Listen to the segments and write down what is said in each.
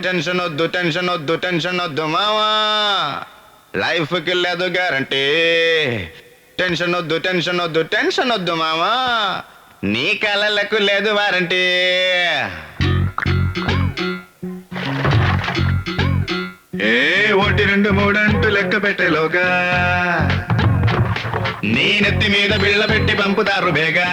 Tension వద్దు మావా, లైఫ్కి లేదు గ్యారంటీ. టెన్షన్ వద్దు మావా, నీ కలలకు లేదు వారంటీ. ఏ 1 2 3 అంటూ లెక్క పెట్టేలోగా నీ నెత్తి మీద బిళ్ళ పెట్టి పంపుతారు బేగా.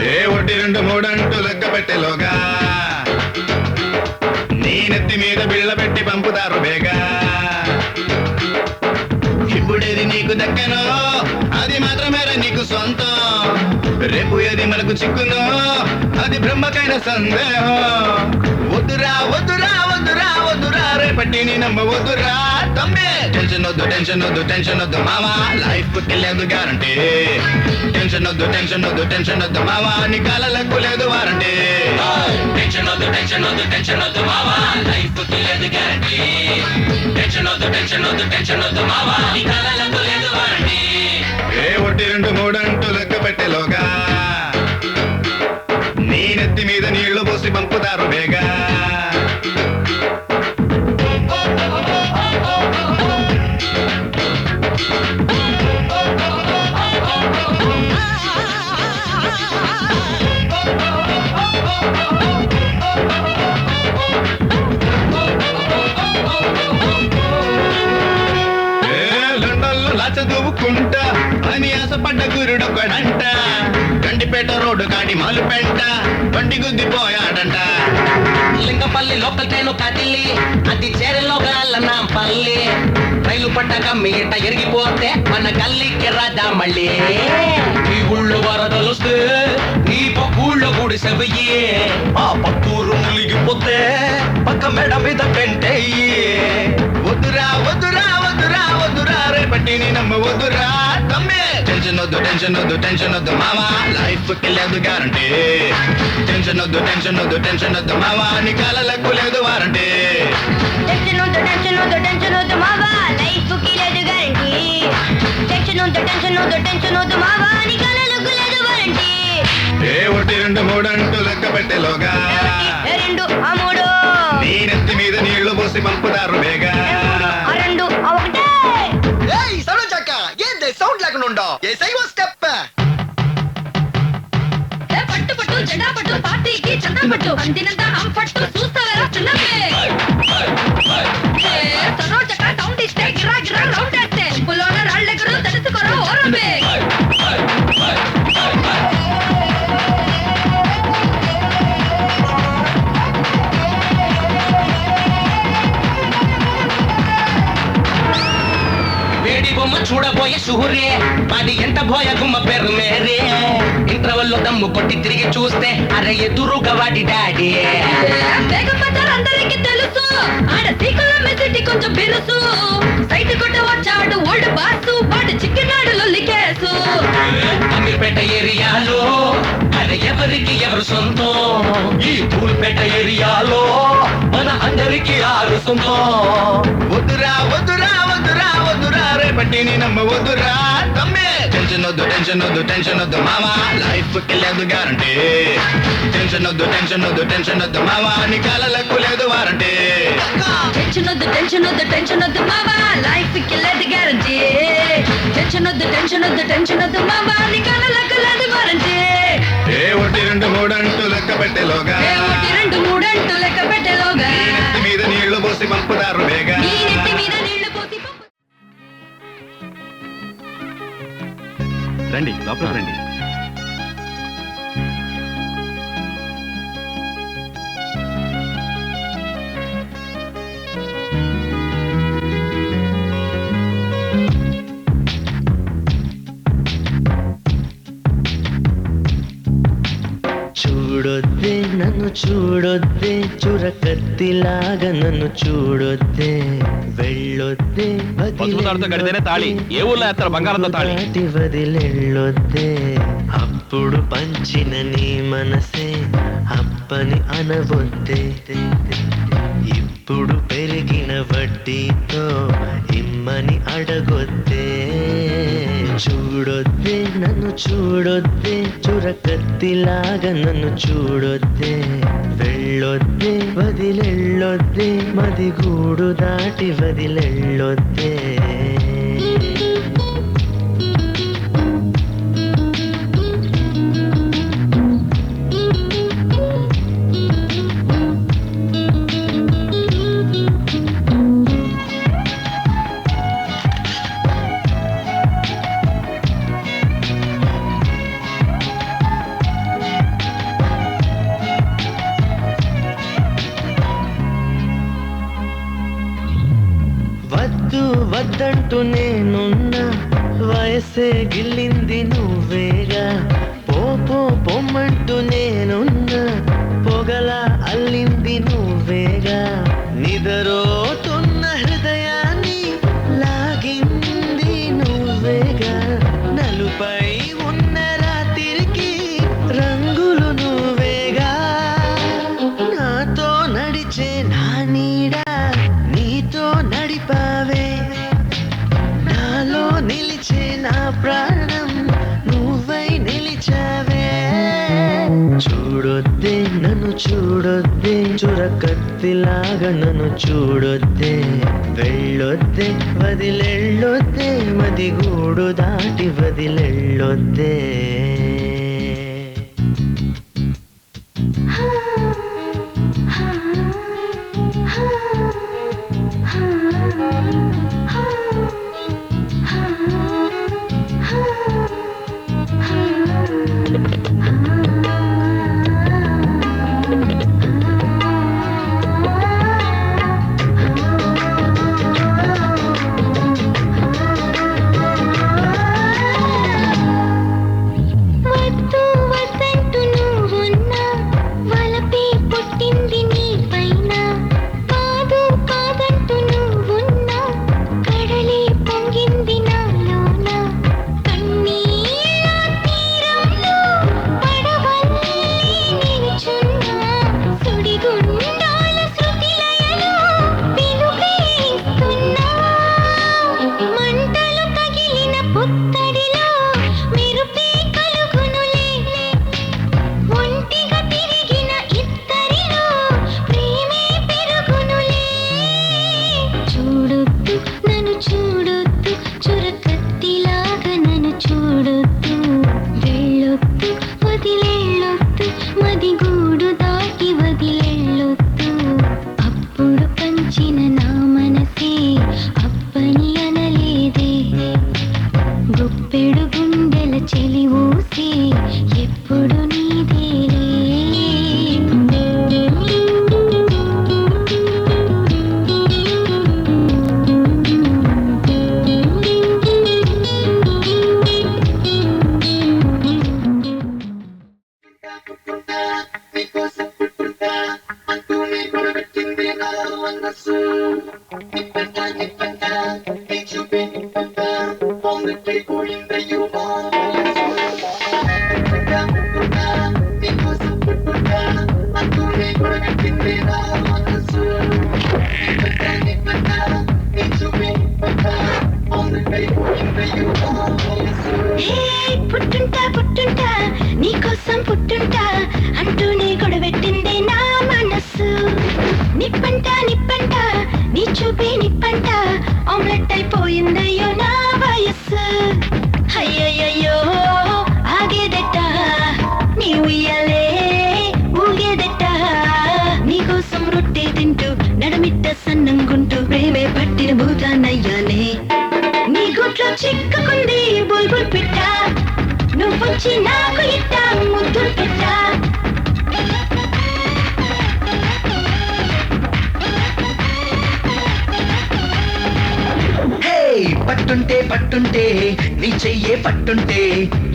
ఏ 1 2 3 అంటూ లెక్క పెట్టేలోగా నీ నెత్తి మీద బిళ్ళ పెట్టి పంపుతారు బేగా. ఇప్పుడేది నీకు దక్కనో అది మాత్రమేరా నీకు సొంతం. రేపు ఏది మనకు చిక్కునో అది బ్రహ్మకైన సందేహం. వద్దురా వద్దురా వద్దురా వద్దురా రేపటి నీ నమ్మవద్దురా తమ్మే. టెన్షన్ వద్దు మావా, లైఫ్ కి లేదు గ్యారంటీ. టెన్షన్ వద్దు మావా, నీ కాళ్ళకు లేదు వారంటీ. టెన్షన్ వద్దు మావా, లైఫ్ కి లేదు గ్యారంటీ. టెన్షన్ వద్దు మావా, నీ కాళ్ళకు లేదు వారంటీ. ఏ 1 2 3 అంటూ లెక్క పెట్టేలోగా నీ నెత్తి మీద నీళ్లు పోసి పంపుతారు బేగా. చదువుకుంటా అని ఆశపడ్డ గురుడొక్కడంట. గండిపేట రోడ్డు కాడి మాలుపెంట బండి గుద్దిపోయాడంట. లింగపల్లి లోకల్ ట్రైన్ కదిలి అది చేరలోగా నా పల్లి. రైలు పడ్డాక మీట ఎరిగిపోతే మన గల్లీకి రాదా మళ్ళీ. ఈ ఊళ్ళో వరదలొస్తే నీ పక్కూళ్ళో గుడి సెవయ్యి. ఆ పక్కూరు ములిగిపోతే పక్క మెడ మీద పెంటయ్యి. వద్దురా వద్దురా వద్దురా వద్దురా రేపటి నీ నమ్మవద్దురా తమ్మే. టెన్షన్ వద్దు మావా, లైఫ్ కి లేదు గ్యారంటీ. టెన్షన్ వద్దు మావా, నీ కాళ్ళకు లేదు వారంటీ. టెన్షన్ వద్దు మావా, లైఫ్ కి లేదు గ్యారంటీ. టెన్షన్ వద్దు మావా, నీ కాళ్ళకు లేదు వారంటీ. ఏ 1 2 3 అంటూ లెక్క పెట్టేలోగా 2 3 నీ నెత్తి మీద నీళ్లు పోసి పంపుతారు బేగా. 2 1 ఏయ్ సరోజక్క, ఏంది సౌండ్ లేకుండా ఉండో? ఏ సైవ స్టెప్ పట్టు జెండా పట్టు పార్టీకి చందా పట్టు అందినంత హం పట్టు చూస్తారా చిన్నవే. సరోజక్క సౌండ్ ఇస్తే గిరా గిరా రౌండ్ వేస్తే పులోన రాళ్ళెగరు తెలుసుకోరా ఓరమే. చూడబోయే షూరే అది ఎంత బోయ గుమ్మ పేరు మేరే. ఇంటర్వెల్లో దమ్ము కొట్టి తిరిగి చూస్తే అరే ఎదురుగా వాడి డాడీ. అందరికి తెలుసు ఆడ సీకుల మెసిటీ కొంచెం బిరుసు. సైట్ కొట్ట వచ్చాడు ఓల్డ్ బాసు, వాడు చిక్కినాడు లొల్లి కేసు. అమీర్పేట ఏరియాలో అరే ఎవరికి ఎవరు సొంతం. ఈ తూల్పేట ఏరియాలో మన అందరికి ఆరు సొంతం. వద్దురా వద్దురా వద్దురా వద్దురా రేపటి నీ నమ్మవద్దురా తమ్మే. టెన్షన్ వద్దు మావా, లైఫ్ కి లేదు గ్యారంటీ. టెన్షన్ వద్దు మావా, నీ కాళ్ళకు లేదు వారంటీ. టెన్షన్ వద్దు మావా, లైఫ్ కి లేదు గ్యారంటీ. టెన్షన్ వద్దు మావా, నీ కాళ్ళకు లేదు వారంటీ. ఏ 1 2 3 అంటూ లెక్క పెట్టేలోగా 1 2 3 అంటూ లెక్క పెట్టేలోగా నీ నెత్తి మీద నీళ్లు పోసి పంపుతారు బేగా. నీ నెత్తి మీద నీళ్లు పోసి రండి లోపలికి రండి. చూడొద్దే నన్ను చూడొద్దే, చురకత్తిలాగా నన్ను చూడొద్దే. వెళ్ళొద్దే పసుపుతాడుతో కడితేనే తాళి. ఏ ఊళ్ళో వేస్తారు బంగారంతో తాళి? వదిలెళ్ళొద్దే. అప్పుడు పంచిన నీ మనసే అప్పని అనవొద్దే. ఇప్పుడు పెరిగిన వడ్డీతో ఇమ్మని అడగొద్దే, చూడొద్దే నన్ను చూడొద్దే, చురకత్తిలాగా నన్ను చూడొద్దే, వెళ్ళొద్దే వదిలెళ్ళొద్దే, మది గూడు దాటి వదిలెళ్ళొద్దే. వద్దు వద్దంటూ నేనున్నా, వయసే గిల్లింది నువ్వేగా, పొమ్మంటూ నేనున్నా, పొగల అల్లింది నువ్వేగా, నిదరోతున్న హృదయాన్ని లాగింది నువ్వేగా, నలుపై ఉన్న రాత్రికి రంగులు నువ్వేగా, నాతో నడిచే నా నీడ నీతో నడిపావే, నాలో నిలిచే నా ప్రాణం నువ్వై నిలిచావే. చూడొద్దే నన్ను చూడొద్దే, చురకత్తిలాగా నన్ను చూడొద్దే, వెళ్ళొద్దే వదిలెళ్ళొద్దే, మది గూడు దాటి వదిలెళ్ళొద్దే. పుట్టుంటా పుట్టుంటా నీకోసం పుట్టుంటా అంటూనే గొడవెట్టిందే నా మనసు. నిప్పంట నిప్పంట నీ చూపే నిప్పంట ఆమ్లెట్ అయిపోయిందయ్యో నా వయస్సు. అయ్యయ్యో ఆగేదట నీ ఉయ్యాలే ఊగేదట, నీకోసం రొట్టె తింటూ నడమిట్ట సన్నంగుంటూ ప్రేమే పట్టిన భూతానయ్యానే. నీ గుట్లో చిక్కుకుంది బుల్బుల్ పిట్ట, నువ్వొచ్చి నాకు ఇట్ట ముద్దులు పెట్ట. పట్టుంటే పట్టుంటే నీ చెయ్యే పట్టుంటే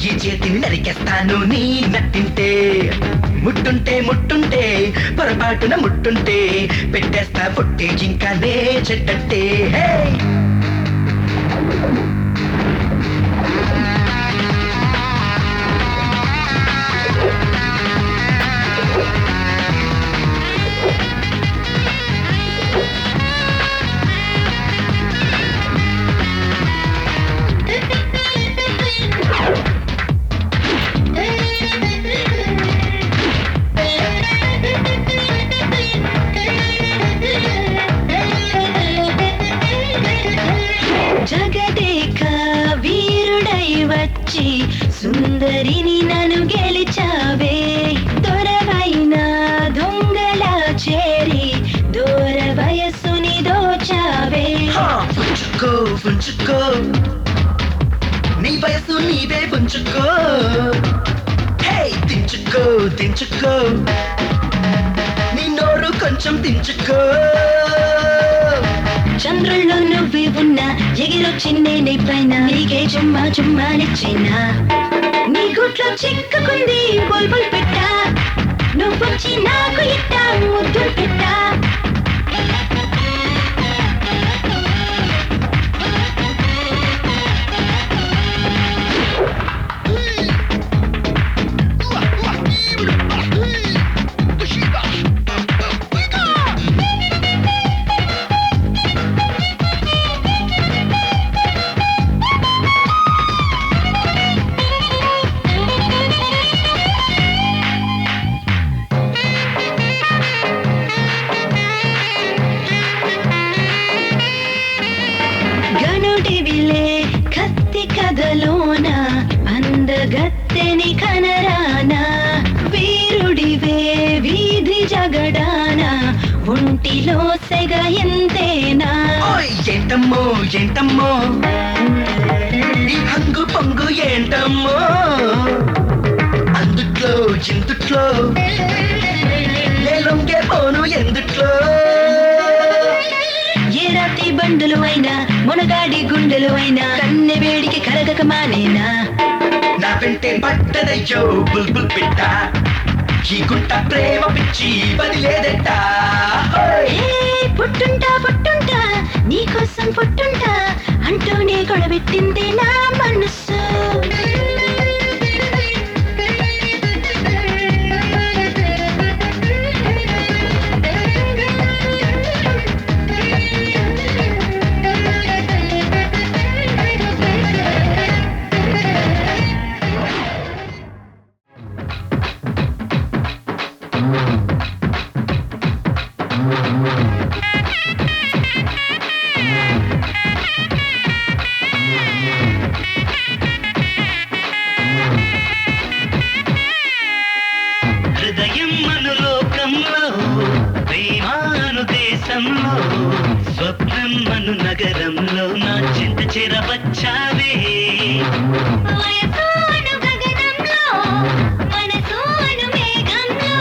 ఈ చేతిని నరికేస్తాను నీ నట్టింటే. ముట్టుంటే ముట్టుంటే పొరపాటున ముట్టుంటే పెట్టేస్తా పుట్టే జింకానే చెట్టంటే. జగదేక వీరుడై వచ్చి సుందరిని నన్ను గెలిచావే దొరవైన దొంగల చేరి దూర వయస్సుని దోచావే పుంచుకో పుంచుకో నీ వయసు నీవే పుంచుకో హే దించుకో దించుకో నీ నోరు కొంచెం దించుకో చంద్రుల్లో నువ్వే ఉన్నా ఎగిరొచ్చి నేనే పైన నీకే చుమ్మా చుమ్మానిచ్చినా నీ గుట్లో చిక్కుకుంది బుల్బుల్ పెట్ట నువ్వొచ్చి నాకు ఇట్ట ముద్దులు పెట్ట గనుడివిలే కత్తి కథలోన అందగత్తెని కనరానా వీరుడివే వీధి జగడాన ఒంటిలో సెగ ఎంతేనా ఓయ్ ఏంటమ్మో ఏంటమ్మో నీ హంగు పొంగు ఏంటమ్మో అందుట్లో ఇందుట్లో నేలొంగే పోను ఎందుట్లో ఏ రాత్రి బండులు అయినా మునగాడి గుండెలు అయినా కన్నె వేడికి కరగక మానేనా నా వెంటే పట్టదయ్యో బుల్బుల్ పిట్ట ఈ గుంట ప్రేమ పిచ్చి వదిలేదట ఏ పుట్టుంటా పుట్టుంటా నీకోసం పుట్టుంటా అంటూనే గొడవెట్టింది నా మనసు హృదయం అనులోకంలో ప్రేమాను దేశంలో స్వప్నం అను నగరంలో నా చింత చెరవచ్చావే వయసోను గగనంలో మనసోను మేఘంలో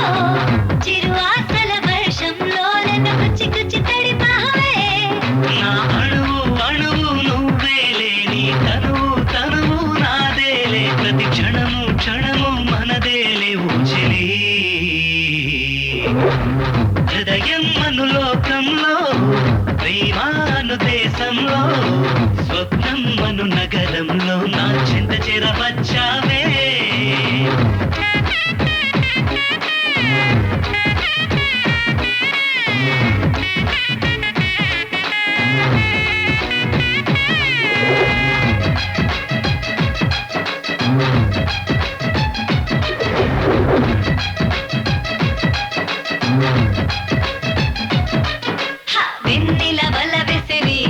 చిరు ఆశల వర్షంలో నన్ను కుచ్చి కుచ్చి తడిపావే నా అణువు అణువు నువ్వేలే నీ తనువు తనువు నాదేలే ప్రతి క్షణము క్షణము మనదేలే ఊచలే హృదయం అనులోకంలో ప్రేమాను దేశంలో స్వప్నం అను నగరంలో నా చింత చెరవచ్చావే వెన్నెల వల వెసిరి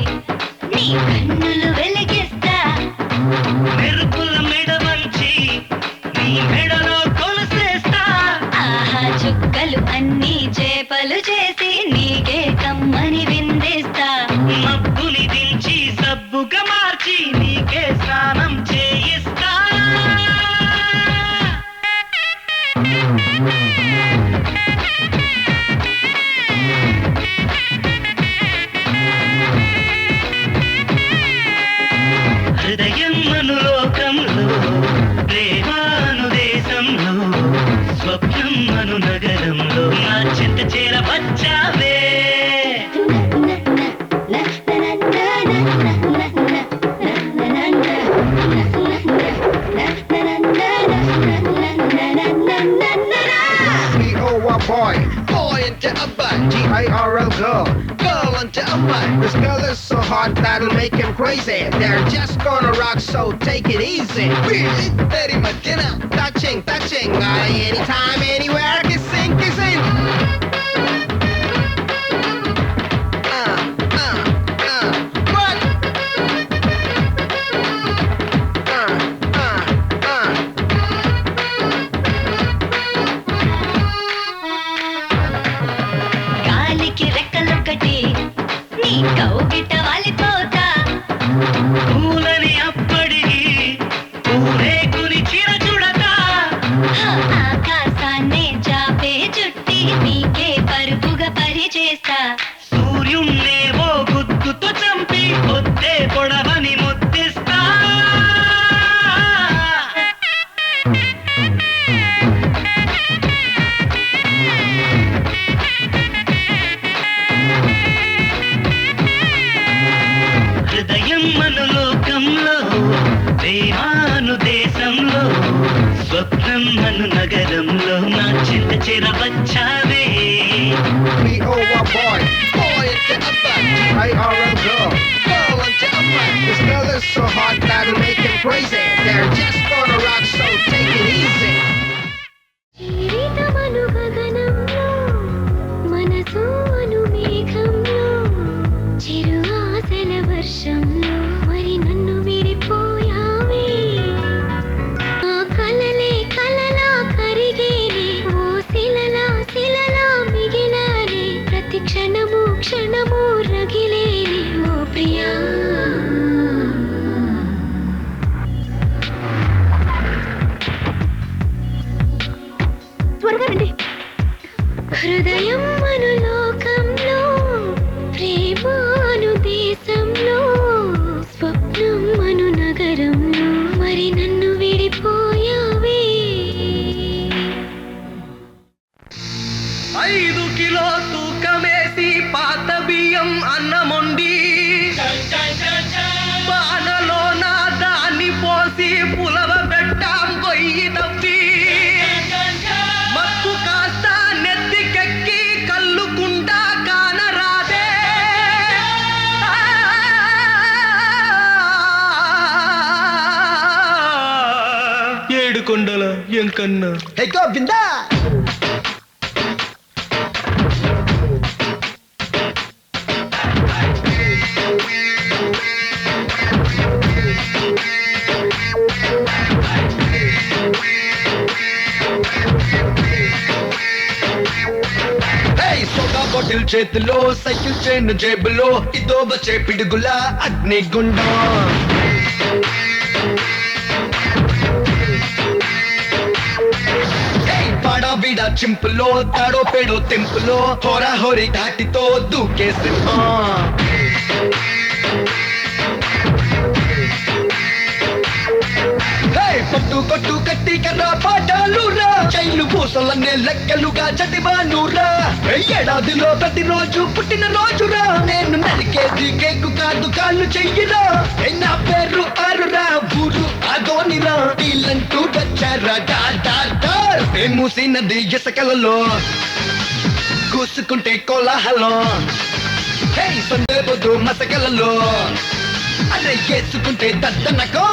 నీ కన్నులు వెలిగిస్తా మెరుపుల మెడ వంచి నీ మెడలో కొలుసేస్తా ఆహా చుక్కలు అన్నీ చేపలు చేసి నీకే కమ్మని విందేస్తా మబ్బుని దించి సబ్బుగా మార్చి నీకే స్నానం చేయిస్తా హృదయం అనులోకంలో ప్రేమాను దేశంలో స్వప్నం అను నగరంలో నా చింత చేరవచ్చావే boy, boy into a butt, G-I-R-L girl, girl into a butt. This girl is so hot that'll make him crazy. They're just gonna rock, so take it easy. Really, very much, you know, touching, touching, anytime, anywhere, kissing, kissing. What? చేరవచ్చావే boy into a butt. I-R-O girl into a butt. This girl is so hot that it'll make him crazy. They're just gonna rock, so take it easy. జీవితమను గగనంలో మనసు అను మేఘంలో చిరు ఆశల వర్షంలో మరి నన్ను విడిపోయావే ఆ కలలే కలలా కరిగేనే ఓ శిలలా శిలలా మిగిలానే ప్రతి క్షణము క్షణము రగిలేనే ఓ ప్రియా హృదయం అను లోకంలో ప్రేమ అను దేశంలో స్వప్నం అను నగరంలో మరి నన్ను విడిపోయావే 5 కిలో తూకమేసి పాత బియ్యం అన్నమొండి బాణలో నా దాన్ని పోసి పులవ పెట్టాం కొయ్యి తప్పి మత్తు కాస్త నెత్తికెక్కి కల్లుకుంటా కానరాదే ఏడుకొండల ఎంకన్నా Hey, Govinda! సోడా బాటిల్ చేతిలో సైకిల్ చైన్ జేబులో ఇదో వచ్చే పిడుగుల అగ్నిగుండం పాడా వీడా చింపులో తాడో పేడో తెంపులో హోరా హోరీ ఘాటితో దూకే సింహం పట్టు కొట్టు కట్టి కర్ర పాఠాలురా చైలు పూసలనే లెక్కలుగా చదివానురా ఏడాదిలో ప్రతిరోజు పుట్టిన రోజురా నేను నరికేది కేకు కాదు కాళ్ళు చెయ్యిరా నా పేరు ఆరురా ఊరు అదోనిరా వీళ్ళంటూ వచ్చారా మూసినది ఇసకలలో కూసుకుంటే కోలాహలం సందే పొద్దు మసకలలో అరే వేసుకుంటే దద్దనకో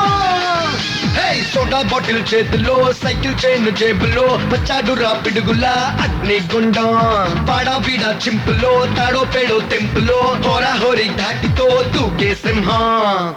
సోడా బాటిల్ చేతిలో సైకిల్ చైన్ జేబులో వచ్చాడురా పిడుగులా అగ్నిగుండం పాడా వీడా చింపులో తాడో పేడో తెంపులో హోరా హోరీ ఘాటితో దూకే సింహం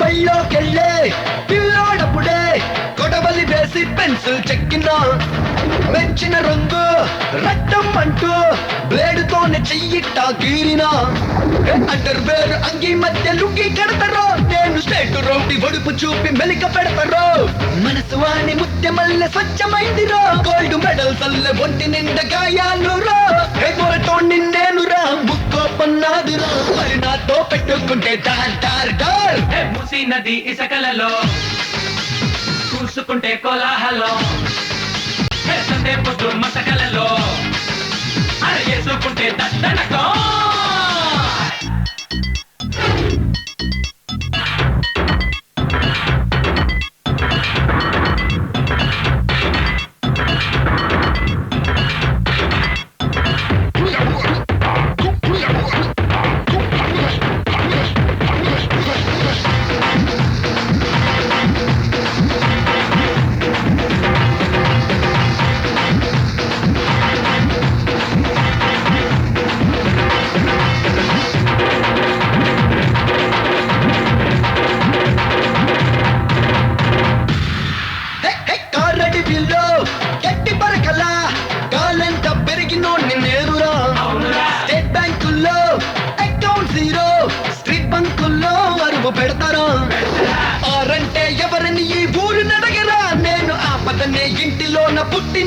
బయలోకెళ్ళే పిల్లోడప్పుడే కొడవలి వేసి పెన్సిల్ చెక్కిన మెచ్చిన రంగు రక్తం అంటూ బ్లేడుతోనే చెయ్యిట్టా గీరినా అండర్ వేర్ అంగి మధ్య లుంగి కడతారో నేను స్టేట్ రౌండి ఒడుపు చూపి మెలిక పెడతారో మనసు వాణి ముత్యమల్లె స్వచ్ఛమైందిరో గోల్డ్ మెడల్ సల్లె ఒంటి నిండా గాయాలురా మొరతో నిన్నేనురా ముక్కో పన్నాదిరా మరి నాతో పెట్టుకుంటే డార్ డార్ డార్ మూసినది ఇసకలలో కూసుకుంటే కోలాహలం సందే పొద్దు మసకలలో అరే వేసుకుంటే దద్దనకో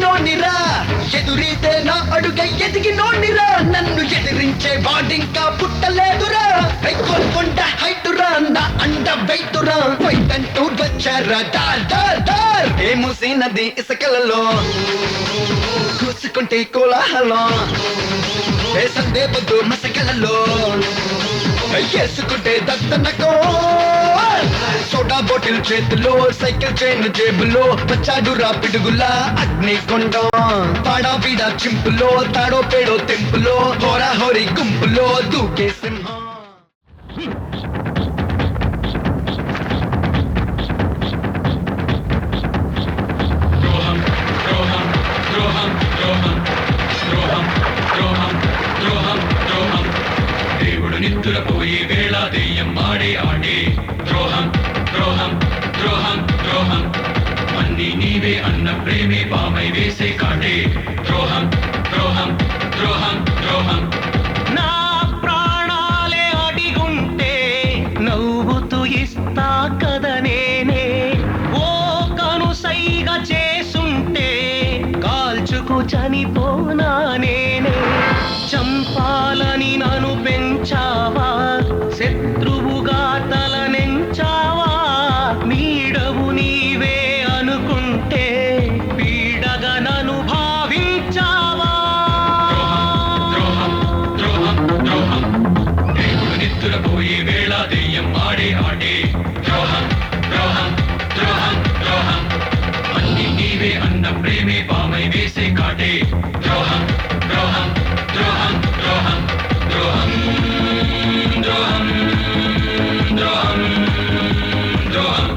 ఎదిగినోనిరా ఎదురైతే నా అడుగై ఎదిగినోనిరా నన్ను ఎదిరించే వాడింకా పుట్టలేదురా కొనుకొండ హైటురా నా అండ వెయిటురా వైటంటూ వచ్చారా దార్ దార్ దార్ ఏమూసి నది ఇసుకలలో కూసుకుంటే కోలాహలం ఏ సందేపద్దు మసకలలో వేసుకుంటే దత్తనకో సోడా బాటిల్ చేతిలో సైకిల్ చైన్ జేబులో వచ్చాడురా పిడుగులా అగ్ని కొండ పాడా పీడా చింపులో తాడో పేడో తెంపులో హోరా హోరీ గుంపులో దూకే సింహం నిద్రపోయే వేళ దెయ్యం ఆడే ఆడే ద్రోహం ద్రోహం ద్రోహం ద్రోహం అన్ని నీవే అన్న ప్రేమే పామై వేసే కాటే ద్రోహం ద్రోహం ద్రోహం ద్రోహం నా ప్రాణాలే అడిగుంటే నవ్వుతూ ఇస్తా కదా నేనే ఓ కనుసైగ చేసుంటే కాల్చుకు చనిపోనా నేనే చంపాలని నన్ను పెంచావా శత్రువుగా తలనెంచావా నీడవు నీవే అనుకుంటే పీడగా నన్ను భావించావా ద్రోహం ద్రోహం ద్రోహం దేవుడు నిద్రపోయే వేళ దెయ్యం ఆడే ఆడే ద్రోహం ద్రోహం ద్రోహం ద్రోహం అన్ని నీవే అన్న ప్రేమే పామై వేసే కాటే ద్రోహం ద్రోహం ద్రోహం ద్రోహం ద్రోహం ద్రోహం ద్రోహం ద్రోహం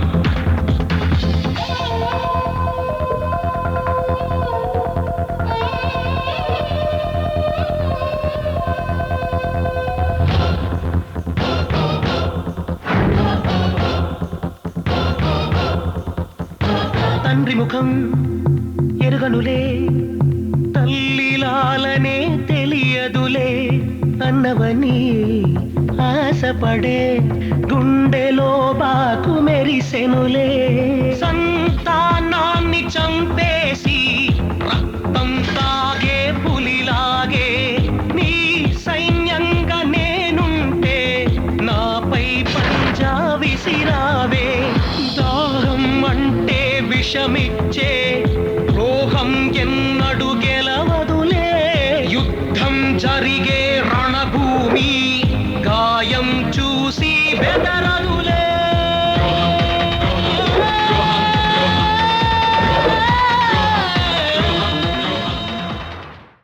తండ్రి ముఖం ఎరుగనులే తల్లిలాలనే తెలియదులే అన్నవని ఆశపడే గుండెలో బాకు మెరిసెనులే సంతానాన్ని చంపేసి రక్తం తాగే పులిలాగే నీ సైన్యంగా నేనుంటే నాపై పంజా విసిరావే దాహం అంటే విషమిచ్చే రోహం ఎన్నడు గెలవదులే యుద్ధం జరిగే రణభూమి గాయం చూసి బెద